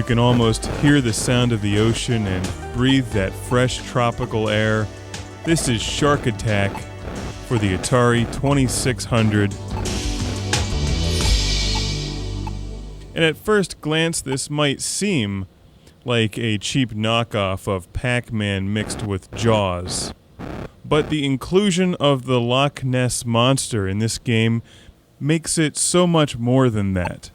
You can almost hear the sound of the ocean and breathe that fresh tropical air. This is Shark Attack for the Atari 2600. And at first glance, this might seem like a cheap knockoff of Pac Man mixed with Jaws. But the inclusion of the Loch-Ness Monster in this game makes it so much more than that.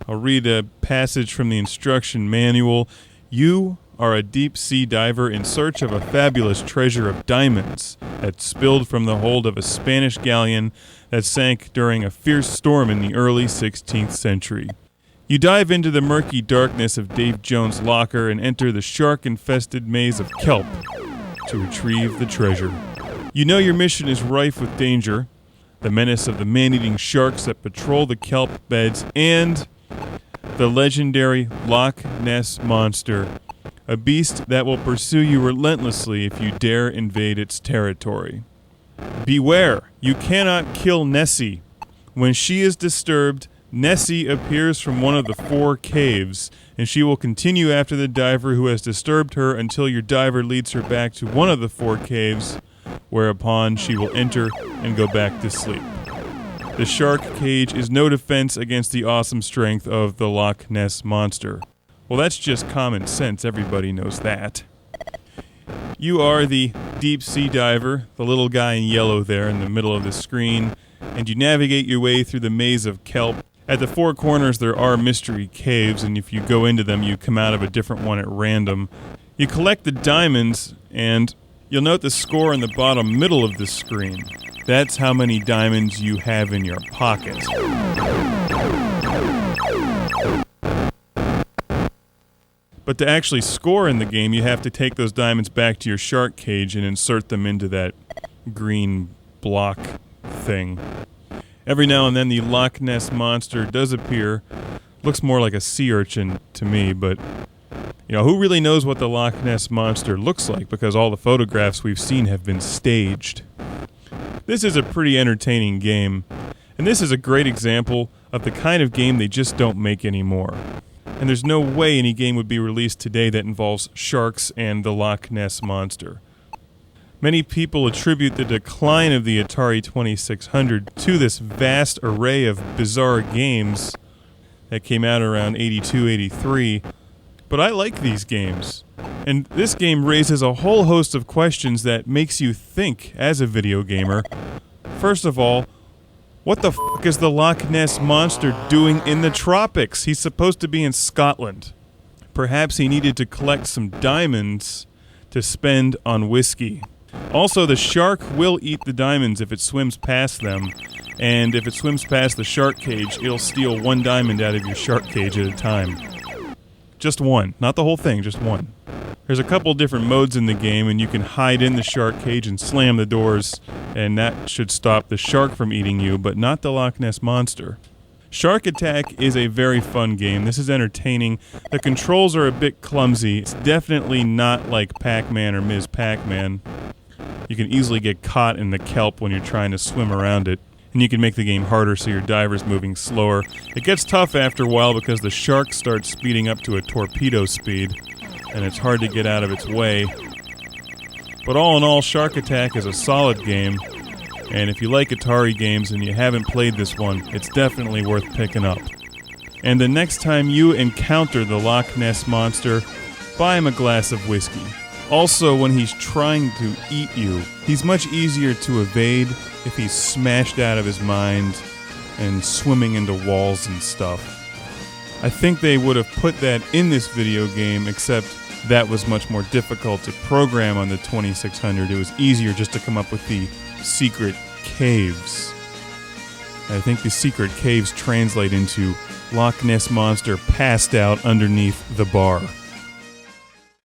I'll read a passage from the instruction manual. You are a deep-sea diver in search of a fabulous treasure of diamonds that spilled from the hold of a Spanish galleon that sank during a fierce storm in the early 16th century. You dive into the murky darkness of Dave Jones' locker and enter the shark-infested maze of kelp to retrieve the treasure. You know your mission is rife with danger, the menace of the man-eating sharks that patrol the kelp beds, and the legendary Loch-Ness Monster, a beast that will pursue you relentlessly if you dare invade its territory. Beware, you cannot kill Nessie. When she is disturbed, Nessie appears from one of the 4 caves, and she will continue after the diver who has disturbed her until your diver leads her back to one of the 4 caves, whereupon she will enter and go back to sleep. The shark cage is no defense against the awesome strength of the Loch-Ness Monster. Well, that's just common sense, everybody knows that. You are the deep sea diver, the little guy in yellow there in the middle of the screen, and you navigate your way through the maze of kelp. At the 4 corners there are mystery caves, and if you go into them you come out of a different one at random. You collect the diamonds, and you'll note the score in the bottom middle of the screen. That's how many diamonds you have in your pocket. But to actually score in the game, you have to take those diamonds back to your shark cage and insert them into that green block thing. Every now and then the Loch-Ness Monster does appear. Looks more like a sea urchin to me, but who really knows what the Loch-Ness Monster looks like, because all the photographs we've seen have been staged. This is a pretty entertaining game, and this is a great example of the kind of game they just don't make anymore. And there's no way any game would be released today that involves sharks and the Loch-Ness Monster. Many people attribute the decline of the Atari 2600 to this vast array of bizarre games that came out around 82, 83. But I like these games. And this game raises a whole host of questions that makes you think as a video gamer. First of all, what the f*** is the Loch-Ness Monster doing in the tropics? He's supposed to be in Scotland. Perhaps he needed to collect some diamonds to spend on whiskey. Also, the shark will eat the diamonds if it swims past them, and if it swims past the shark cage, it'll steal 1 diamond out of your shark cage at a time. Just 1. Not the whole thing, just 1. There's a couple different modes in the game, and you can hide in the shark cage and slam the doors, and that should stop the shark from eating you, but not the Loch-Ness Monster. Shark Attack is a very fun game. This is entertaining. The controls are a bit clumsy. It's definitely not like Pac Man or Ms. Pac Man. You can easily get caught in the kelp when you're trying to swim around it, and you can make the game harder so your diver's moving slower. It gets tough after a while because the shark starts speeding up to a torpedo speed, and it's hard to get out of its way. But all in all, Shark Attack is a solid game, and if you like Atari games and you haven't played this one, it's definitely worth picking up. And the next time you encounter the Loch-Ness Monster, buy him a glass of whiskey. Also, when he's trying to eat you, he's much easier to evade if he's smashed out of his mind and swimming into walls and stuff. I think they would have put that in this video game, except that was much more difficult to program on the 2600. It was easier just to come up with the secret caves. I think the secret caves translate into Loch-Ness Monster passed out underneath the bar.